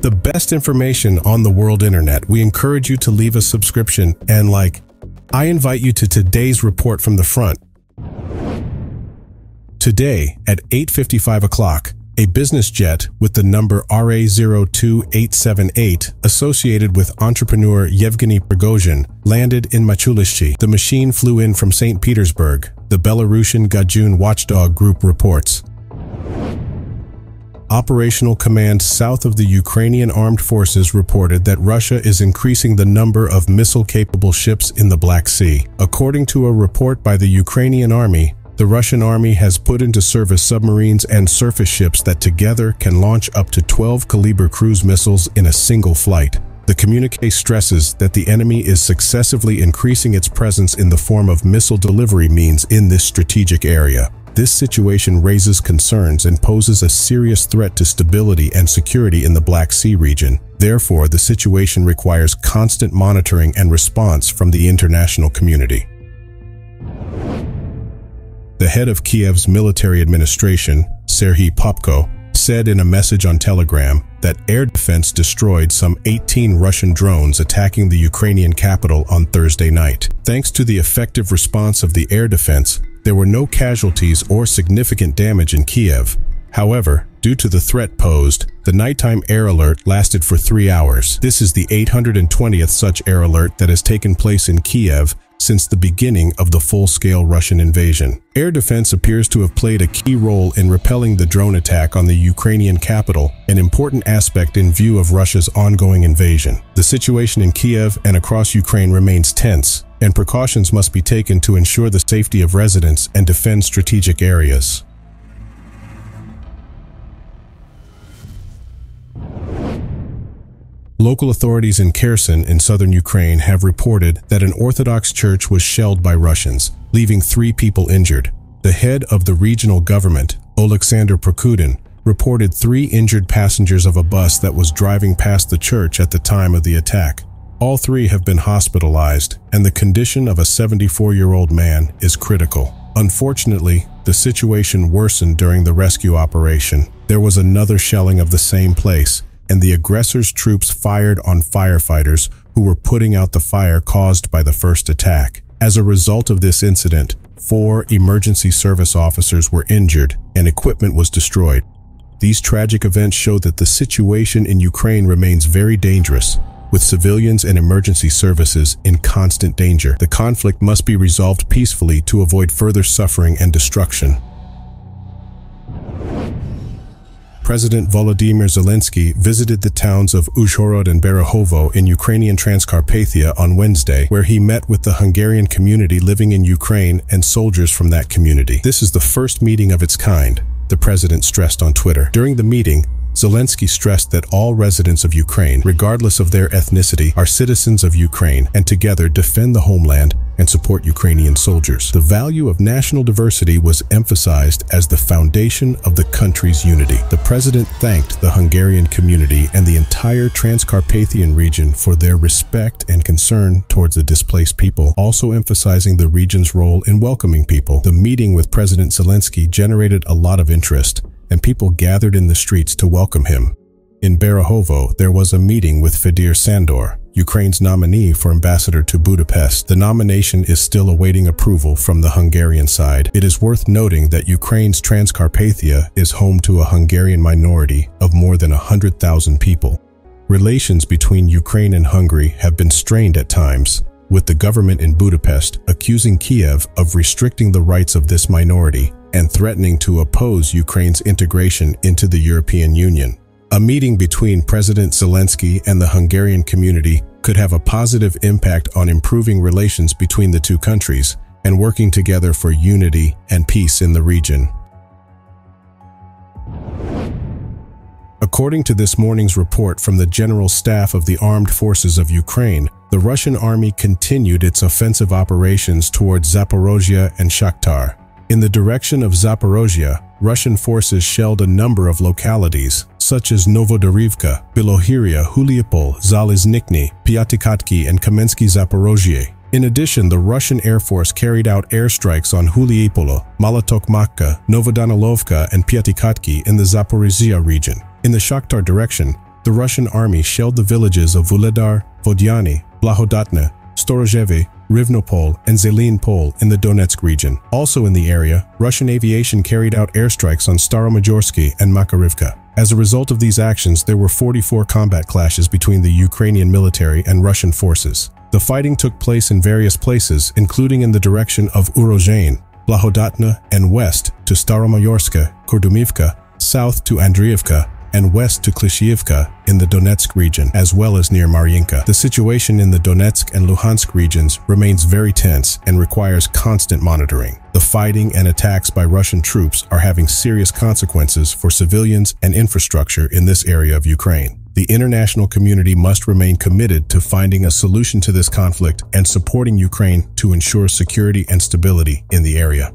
The best information on the world internet. We encourage you to leave a subscription and like. I invite you to today's report from the front. Today at 8:55 o'clock, a business jet with the number RA02878 associated with entrepreneur Yevgeny Prigozhin landed in Machulishchi. The machine flew in from St. Petersburg, the Belarusian Gajun watchdog group reports. Operational Command south of the Ukrainian Armed Forces reported that Russia is increasing the number of missile-capable ships in the Black Sea. According to a report by the Ukrainian Army, the Russian Army has put into service submarines and surface ships that together can launch up to 12 caliber cruise missiles in a single flight. The communique stresses that the enemy is successively increasing its presence in the form of missile delivery means in this strategic area. This situation raises concerns and poses a serious threat to stability and security in the Black Sea region. Therefore, the situation requires constant monitoring and response from the international community. The head of Kiev's military administration, Serhiy Popko, said in a message on Telegram that air defense destroyed some 18 Russian drones attacking the Ukrainian capital on Thursday night. Thanks to the effective response of the air defense, there were no casualties or significant damage in Kiev. However, due to the threat posed, the nighttime air alert lasted for 3 hours. This is the 820th such air alert that has taken place in Kiev since the beginning of the full-scale Russian invasion. Air defense appears to have played a key role in repelling the drone attack on the Ukrainian capital, an important aspect in view of Russia's ongoing invasion. The situation in Kiev and across Ukraine remains tense, and precautions must be taken to ensure the safety of residents and defend strategic areas. Local authorities in Kherson in southern Ukraine have reported that an Orthodox church was shelled by Russians, leaving 3 people injured. The head of the regional government, Oleksandr Prokudin, reported 3 injured passengers of a bus that was driving past the church at the time of the attack. All 3 have been hospitalized, and the condition of a 74-year-old man is critical. Unfortunately, the situation worsened during the rescue operation. There was another shelling of the same place, and the aggressor's troops fired on firefighters who were putting out the fire caused by the first attack. As a result of this incident, 4 emergency service officers were injured and equipment was destroyed. These tragic events show that the situation in Ukraine remains very dangerous, with civilians and emergency services in constant danger. The conflict must be resolved peacefully to avoid further suffering and destruction. President Volodymyr Zelenski visited the towns of Uzhhorod and Berehovo in Ukrainian Transcarpathia on Wednesday, where he met with the Hungarian community living in Ukraine and soldiers from that community. This is the first meeting of its kind, the president stressed on Twitter. During the meeting, Zelensky stressed that all residents of Ukraine, regardless of their ethnicity, are citizens of Ukraine and together defend the homeland and support Ukrainian soldiers. The value of national diversity was emphasized as the foundation of the country's unity. The president thanked the Hungarian community and the entire Transcarpathian region for their respect and concern towards the displaced people, also emphasizing the region's role in welcoming people. The meeting with President Zelensky generated a lot of interest, and people gathered in the streets to welcome him. In Berehovo, there was a meeting with Fedir Sandor, Ukraine's nominee for ambassador to Budapest. The nomination is still awaiting approval from the Hungarian side. It is worth noting that Ukraine's Transcarpathia is home to a Hungarian minority of more than 100,000 people. Relations between Ukraine and Hungary have been strained at times, with the government in Budapest accusing Kiev of restricting the rights of this minority and threatening to oppose Ukraine's integration into the European Union. A meeting between President Zelensky and the Hungarian community could have a positive impact on improving relations between the two countries and working together for unity and peace in the region. According to this morning's report from the General Staff of the Armed Forces of Ukraine, the Russian army continued its offensive operations towards Zaporozhye and Shakhtar. In the direction of Zaporozhye, Russian forces shelled a number of localities, such as Novodorivka, Bilohirya, Huliapol, Zaliznikny, Pyatikhatki, and Kamensky Zaporozhye. In addition, the Russian Air Force carried out airstrikes on Huliapolo, Molotokmakka, Novodanilovka, and Pyatikhatki in the Zaporizhzhia region. In the Shakhtar direction, the Russian army shelled the villages of Vuhledar, Vodyany, Blahodatne, Storozhevo, Rivnopol, and Zelenpol in the Donetsk region. Also in the area, Russian aviation carried out airstrikes on Staromajorsky and Makarivka. As a result of these actions, there were 44 combat clashes between the Ukrainian military and Russian forces. The fighting took place in various places, including in the direction of Uzhhorod, Blahodatne, and west to Staromayorska, Kordumivka, south to Andriivka, and west to Klishchiivka in the Donetsk region, as well as near Marinka. The situation in the Donetsk and Luhansk regions remains very tense and requires constant monitoring. The fighting and attacks by Russian troops are having serious consequences for civilians and infrastructure in this area of Ukraine. The international community must remain committed to finding a solution to this conflict and supporting Ukraine to ensure security and stability in the area.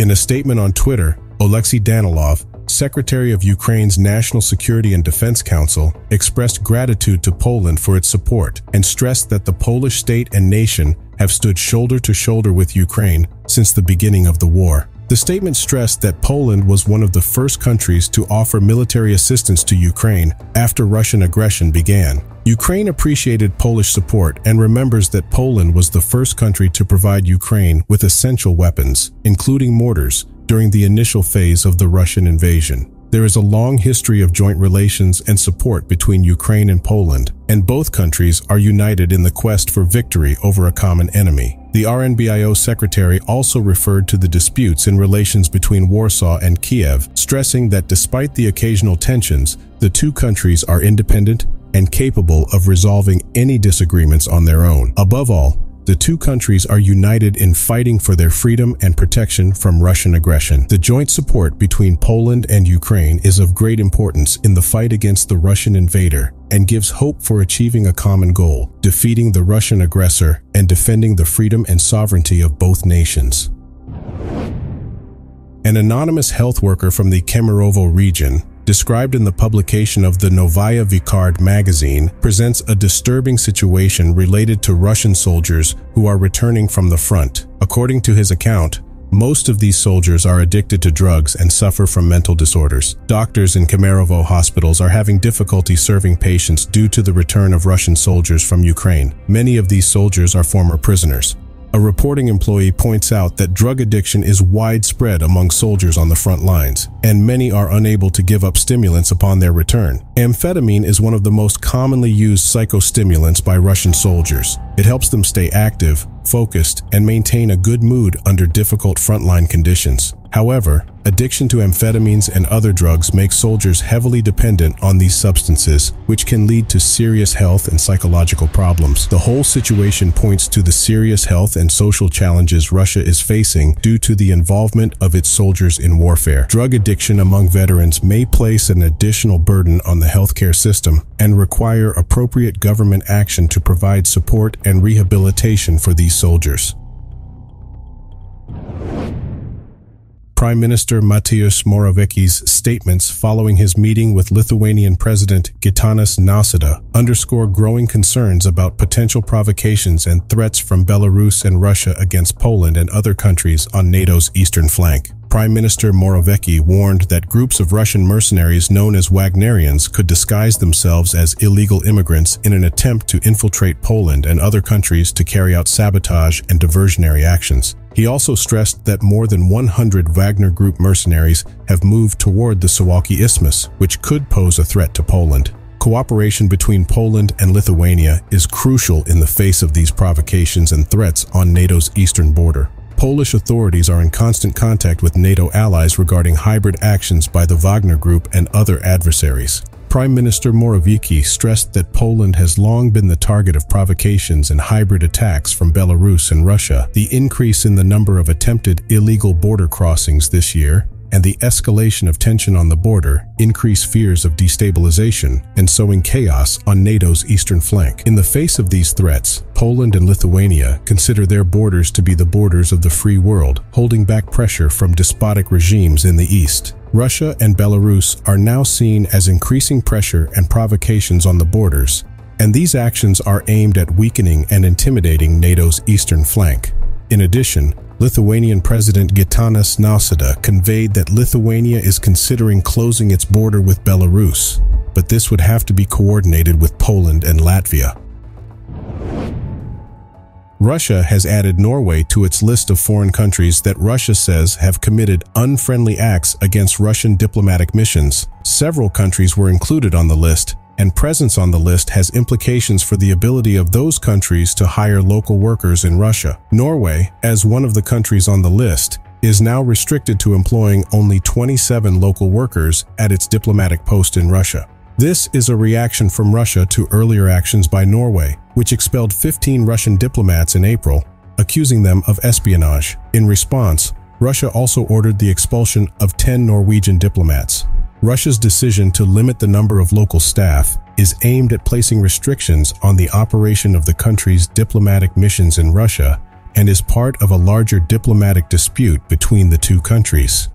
In a statement on Twitter, Oleksiy Danilov, Secretary of Ukraine's National Security and Defense Council, expressed gratitude to Poland for its support and stressed that the Polish state and nation have stood shoulder to shoulder with Ukraine since the beginning of the war. The statement stressed that Poland was one of the first countries to offer military assistance to Ukraine after Russian aggression began. Ukraine appreciated Polish support and remembers that Poland was the first country to provide Ukraine with essential weapons, including mortars, during the initial phase of the Russian invasion. There is a long history of joint relations and support between Ukraine and Poland, and both countries are united in the quest for victory over a common enemy. The RNBIO secretary also referred to the disputes in relations between Warsaw and Kiev, stressing that despite the occasional tensions, the two countries are independent and capable of resolving any disagreements on their own. Above all, the two countries are united in fighting for their freedom and protection from Russian aggression. The joint support between Poland and Ukraine is of great importance in the fight against the Russian invader and gives hope for achieving a common goal, defeating the Russian aggressor and defending the freedom and sovereignty of both nations. An anonymous health worker from the Kemerovo region, described in the publication of the Novaya Vikard magazine, presents a disturbing situation related to Russian soldiers who are returning from the front. According to his account, most of these soldiers are addicted to drugs and suffer from mental disorders. Doctors in Kemerovo hospitals are having difficulty serving patients due to the return of Russian soldiers from Ukraine. Many of these soldiers are former prisoners. A reporting employee points out that drug addiction is widespread among soldiers on the front lines, and many are unable to give up stimulants upon their return. Amphetamine is one of the most commonly used psychostimulants by Russian soldiers. It helps them stay active, focused, and maintain a good mood under difficult frontline conditions. However, addiction to amphetamines and other drugs makes soldiers heavily dependent on these substances, which can lead to serious health and psychological problems. The whole situation points to the serious health and social challenges Russia is facing due to the involvement of its soldiers in warfare. Drug addiction among veterans may place an additional burden on the healthcare system and require appropriate government action to provide support and rehabilitation for these soldiers. Prime Minister Mateusz Morawieckie's statements following his meeting with Lithuanian President Gitanas Nausėda underscore growing concerns about potential provocations and threats from Belarus and Russia against Poland and other countries on NATO's eastern flank. Prime Minister Morawiecki warned that groups of Russian mercenaries known as Wagnerians could disguise themselves as illegal immigrants in an attempt to infiltrate Poland and other countries to carry out sabotage and diversionary actions. He also stressed that more than 100 Wagner Group mercenaries have moved toward the Suwałki Isthmus, which could pose a threat to Poland. Cooperation between Poland and Lithuania is crucial in the face of these provocations and threats on NATO's eastern border. Polish authorities are in constant contact with NATO allies regarding hybrid actions by the Wagner Group and other adversaries. Prime Minister Morawiecki stressed that Poland has long been the target of provocations and hybrid attacks from Belarus and Russia. The increase in the number of attempted illegal border crossings this year and the escalation of tension on the border increase fears of destabilization and sowing chaos on NATO's eastern flank. In the face of these threats, Poland and Lithuania consider their borders to be the borders of the free world, holding back pressure from despotic regimes in the east. Russia and Belarus are now seen as increasing pressure and provocations on the borders, and these actions are aimed at weakening and intimidating NATO's eastern flank. In addition, Lithuanian President Gitanas Nausėda conveyed that Lithuania is considering closing its border with Belarus, but this would have to be coordinated with Poland and Latvia. Russia has added Norway to its list of foreign countries that Russia says have committed unfriendly acts against Russian diplomatic missions. Several countries were included on the list, and presence on the list has implications for the ability of those countries to hire local workers in Russia. Norway, as one of the countries on the list, is now restricted to employing only 27 local workers at its diplomatic post in Russia. This is a reaction from Russia to earlier actions by Norway, which expelled 15 Russian diplomats in April, accusing them of espionage. In response, Russia also ordered the expulsion of 10 Norwegian diplomats. Russia's decision to limit the number of local staff is aimed at placing restrictions on the operation of the country's diplomatic missions in Russia and is part of a larger diplomatic dispute between the two countries.